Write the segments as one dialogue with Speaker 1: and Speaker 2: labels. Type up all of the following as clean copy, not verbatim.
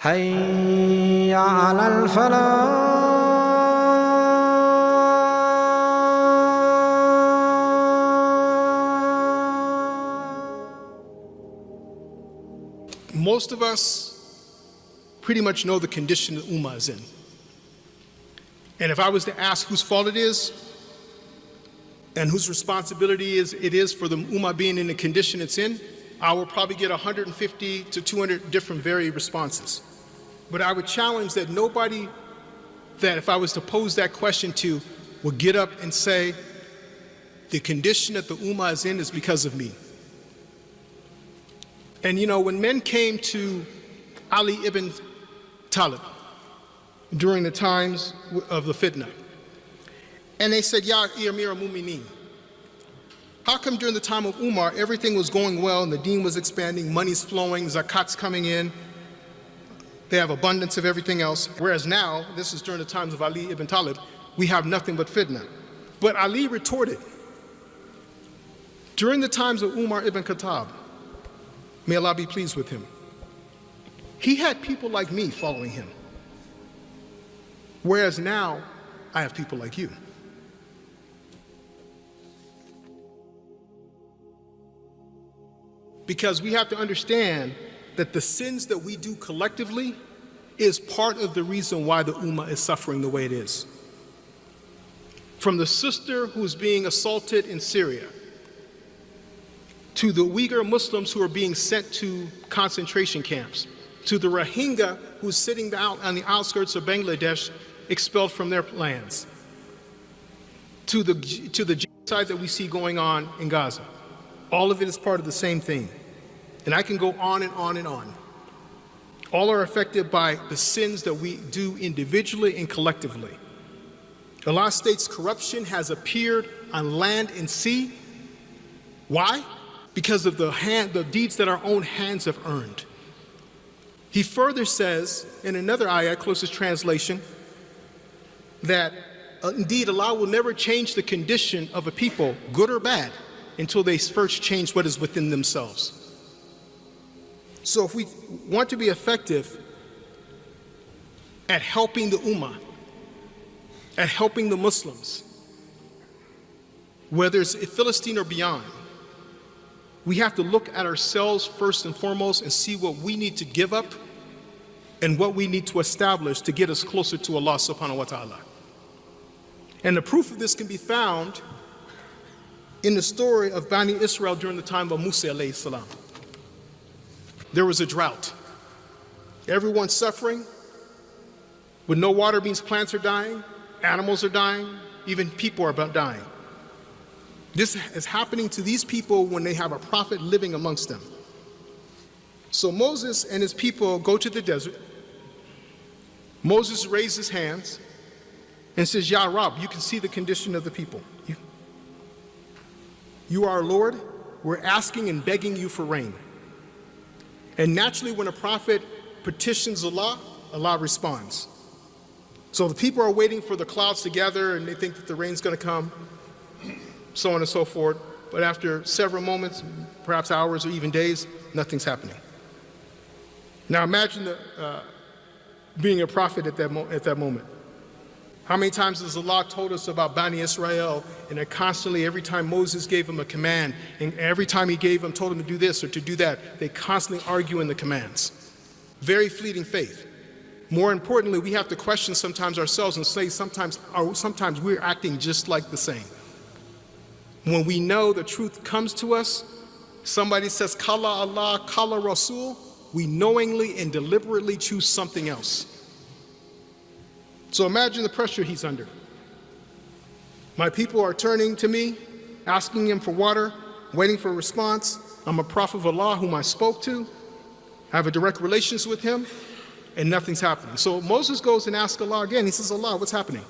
Speaker 1: حي على الفلاح.
Speaker 2: Most of us pretty much know the condition that Ummah is in. And if I was to ask whose fault it is and whose responsibility it is for the Ummah being in the condition it's in, I will probably get 150 to 200 different varied responses. But I would challenge that nobody that if I was to pose that question to would get up and say, the condition that the Ummah is in is because of me. And you know, when men came to Ali ibn Talib during the times of the fitna, and they said, Ya Amir al-Mu'mineen, how come during the time of Umar everything was going well and the deen was expanding, money's flowing, zakat's coming in, they have abundance of everything else, whereas now, this is during the times of Ali ibn Talib, we have nothing but fitna. But Ali retorted, during the times of Umar ibn Khattab, may Allah be pleased with him, he had people like me following him, whereas now I have people like you. Because we have to understand that the sins that we do collectively is part of the reason why the Ummah is suffering the way it is. From the sister who's being assaulted in Syria, to the Uyghur Muslims who are being sent to concentration camps, to the Rohingya who's sitting out on the outskirts of Bangladesh, expelled from their lands, to the genocide that we see going on in Gaza. All of it is part of the same thing. And I can go on and on and on. All are affected by the sins that we do individually and collectively. Allah states corruption has appeared on land and sea. Why? Because of the deeds that our own hands have earned. He further says in another ayah, closest translation, that indeed Allah will never change the condition of a people, good or bad, until they first change what is within themselves. So if we want to be effective at helping the Ummah, at helping the Muslims, whether it's Philistine or beyond, we have to look at ourselves first and foremost and see what we need to give up and what we need to establish to get us closer to Allah subhanahu wa ta'ala. And the proof of this can be found in the story of Bani Israel during the time of Musa alayhi salam. There was a drought. Everyone's suffering. With no water means plants are dying, animals are dying, even people are about dying. This is happening to these people when they have a prophet living amongst them. So Moses and his people go to the desert. Moses raises his hands and says, Ya Rab, you can see the condition of the people. You are our Lord, we're asking and begging you for rain. And naturally when a prophet petitions Allah, Allah responds. So the people are waiting for the clouds to gather and they think that the rain's going to come, so on and so forth. But after several moments, perhaps hours or even days, nothing's happening. Now imagine being a prophet at that moment. How many times has Allah told us about Bani Israel, and that constantly, every time Moses gave them a command, and every time he told them to do this or to do that, they constantly argue in the commands. Very fleeting faith. More importantly, we have to question sometimes ourselves and say sometimes we're acting just like the same. When we know the truth comes to us, somebody says, Kala Allah, Kala Rasul, we knowingly and deliberately choose something else. So imagine the pressure he's under. My people are turning to me, asking him for water, waiting for a response. I'm a prophet of Allah whom I spoke to. I have a direct relationship with him, and nothing's happening. So Moses goes and asks Allah again. He says, Allah, what's happening?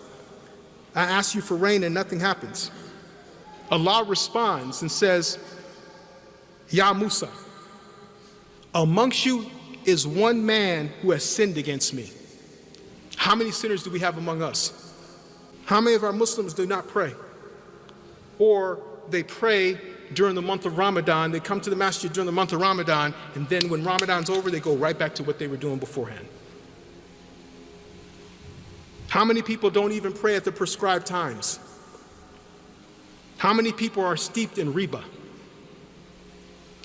Speaker 2: I asked you for rain and nothing happens. Allah responds and says, Ya Musa, amongst you is one man who has sinned against me. How many sinners do we have among us? How many of our Muslims do not pray? Or they pray during the month of Ramadan, they come to the masjid during the month of Ramadan, and then when Ramadan's over, they go right back to what they were doing beforehand. How many people don't even pray at the prescribed times? How many people are steeped in riba?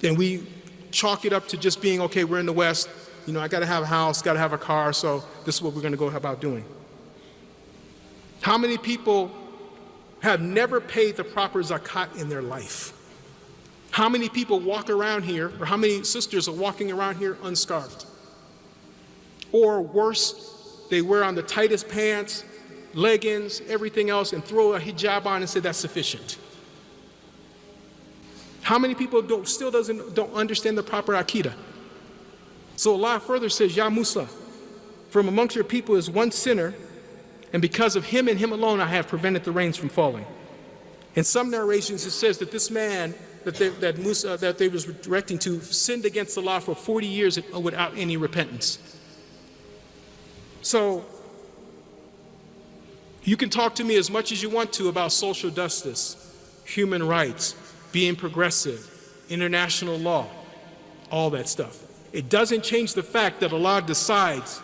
Speaker 2: And we chalk it up to just being, okay, we're in the West, I got to have a house, got to have a car, so this is what we're going to go about doing. How many people have never paid the proper zakat in their life? How many people walk around here, or how many sisters are walking around here unscarfed? Or worse, they wear on the tightest pants, leggings, everything else, and throw a hijab on and say that's sufficient. How many people don't understand the proper Aqidah? So Allah further says, Ya Musa, from amongst your people is one sinner, and because of him and him alone I have prevented the rains from falling. In some narrations it says that this man that Musa that they was directing to sinned against Allah for 40 years without any repentance. So you can talk to me as much as you want to about social justice, human rights, being progressive, international law, all that stuff. It doesn't change the fact that Allah decides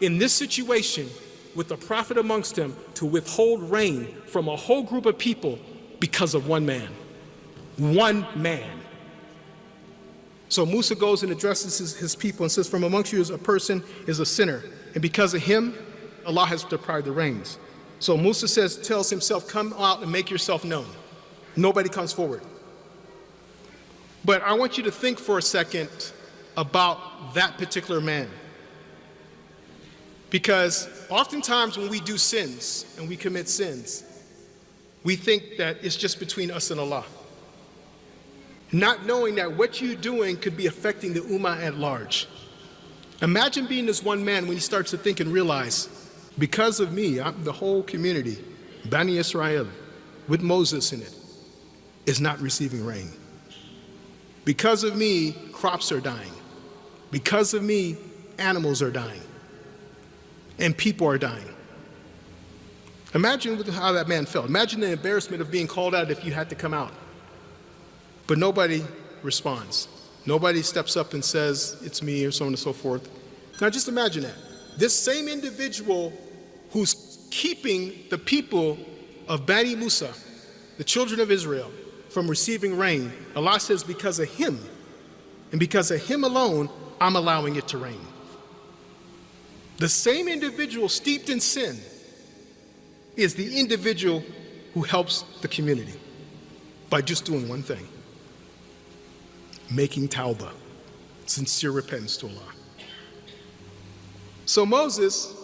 Speaker 2: in this situation with the prophet amongst them to withhold rain from a whole group of people because of one man. One man. So Musa goes and addresses his people and says, from amongst you is a person is a sinner, and because of him, Allah has deprived the rains. So Musa tells himself, come out and make yourself known. Nobody comes forward. But I want you to think for a second about that particular man. Because oftentimes when we do sins and we commit sins, we think that it's just between us and Allah. Not knowing that what you're doing could be affecting the ummah at large. Imagine being this one man when he starts to think and realize, because of me, the whole community, Bani Israel, with Moses in it, is not receiving rain. Because of me, crops are dying. Because of me, animals are dying. And people are dying. Imagine how that man felt. Imagine the embarrassment of being called out if you had to come out. But nobody responds. Nobody steps up and says, it's me, or so on and so forth. Now just imagine that. This same individual who's keeping the people of Bani Musa, the children of Israel, from receiving rain, Allah says because of him, and because of him alone, I'm allowing it to rain. The same individual steeped in sin is the individual who helps the community by just doing one thing: making tawbah, sincere repentance to Allah. So Moses,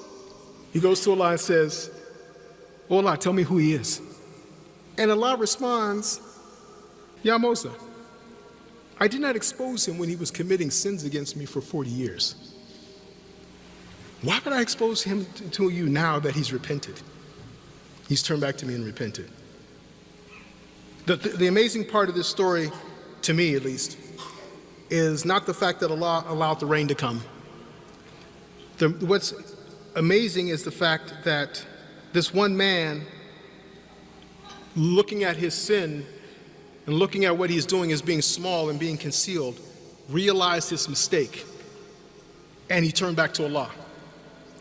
Speaker 2: he goes to Allah and says, "Oh Allah, tell me who he is." And Allah responds, "Ya Musa, I did not expose him when he was committing sins against me for 40 years. Why would I expose him to you now that he's repented? He's turned back to me and repented." The amazing part of this story, to me at least, is not the fact that Allah allowed the rain to come. What's amazing is the fact that this one man, looking at his sin and looking at what he's doing as being small and being concealed, realized his mistake, and he turned back to Allah.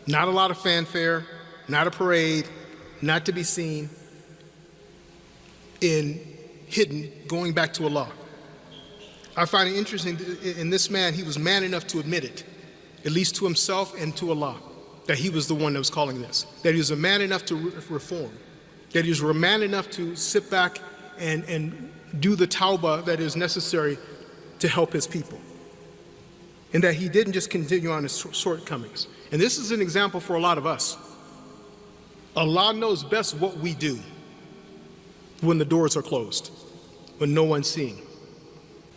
Speaker 2: Not a lot of fanfare, not a parade, not to be seen, hidden, going back to Allah. I find it interesting in this man, he was man enough to admit it, at least to himself and to Allah, that he was the one that was calling this, that he was a man enough to reform, that he was a man enough to sit back and do the tawbah that is necessary to help his people, and that he didn't just continue on his shortcomings. And this is an example for a lot of us. Allah knows best what we do when the doors are closed, when no one's seeing.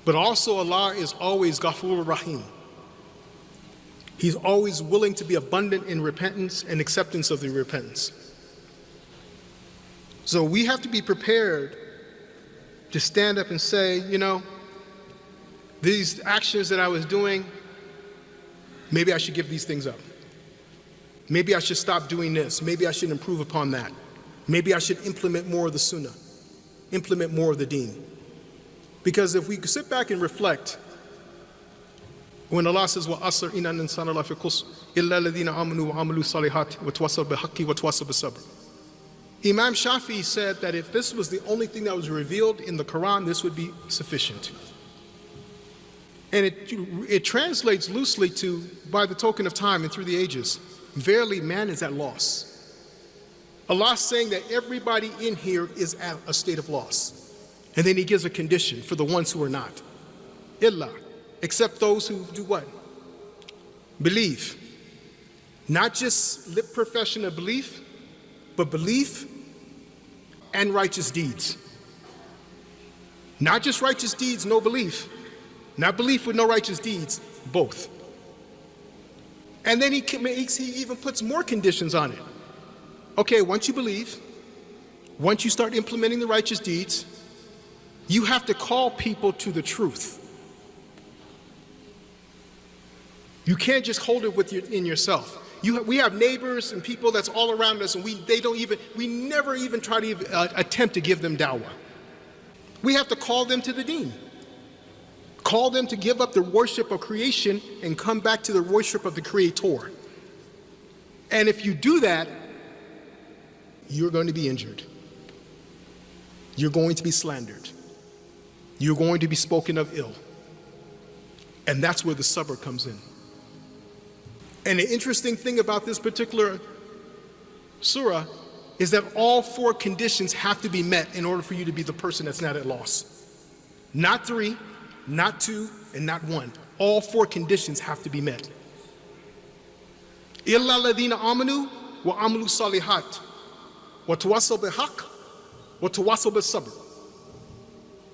Speaker 2: But also Allah is always Ghafur Rahim. He's always willing to be abundant in repentance and acceptance of the repentance. So we have to be prepared to stand up and say, these actions that I was doing, maybe I should give these things up. Maybe I should stop doing this. Maybe I should improve upon that. Maybe I should implement more of the sunnah, implement more of the deen. Because if we sit back and reflect, When Allah says, وَأَصْرِ إِنَّ الْإِنسَانَ لَفِي خُسْرٍ إِلَّا الَّذِينَ آمَنُوا وَعَمِلُوا الصَّالِحَاتِ وَتَوَاصَوْا بِالْحَقِّ وَتَوَاصَوْا بِالصَّبْرِ. Imam Shafi'i said that if this was the only thing that was revealed in the Quran, this would be sufficient. And it translates loosely to, by the token of time and through the ages, verily man is at loss. Allah is saying that everybody in here is at a state of loss. And then He gives a condition for the ones who are not. Illa, except those who do what? Believe. Not just lip profession of belief, but belief and righteous deeds. Not just righteous deeds, no belief. Not belief with no righteous deeds, both. And then he even puts more conditions on it. Okay, once you believe, once you start implementing the righteous deeds, you have to call people to the truth. You can't just hold it in yourself. We have neighbors and people that's all around us, and we never even try to attempt to give them dawah. We have to call them to the deen. Call them to give up their worship of creation and come back to the worship of the Creator. And if you do that, you're going to be injured. You're going to be slandered. You're going to be spoken of ill. And that's where the sabr comes in. And the interesting thing about this particular surah is that all 4 conditions have to be met in order for you to be the person that's not at loss. Not 3, not 2, and not 1. All 4 conditions have to be met. إِلَّا الَّذِينَ آمَنُوا وَعَمِلُوا الصَّالِحَاتِ وَتَوَاصَوْا بِالْحَقِّ وَتَوَاصَوْا بِالصَّبْرِ.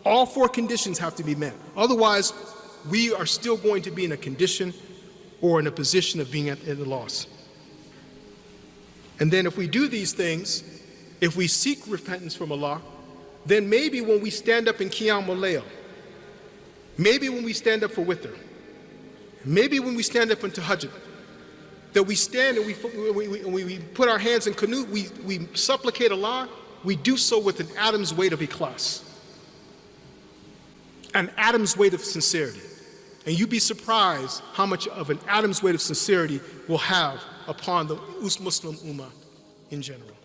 Speaker 2: All 4 conditions have to be met. Otherwise, we are still going to be in a condition or in a position of being at a loss. And then if we do these things, if we seek repentance from Allah, then maybe when we stand up in Qiyam al-Layl, maybe when we stand up for witr, maybe when we stand up in tahajjud, that we stand and we put our hands in qunut, we supplicate Allah, we do so with an atom's weight of ikhlas, an atom's weight of sincerity. And you'd be surprised how much of an atom's weight of sincerity we'll have upon the Muslim Ummah in general.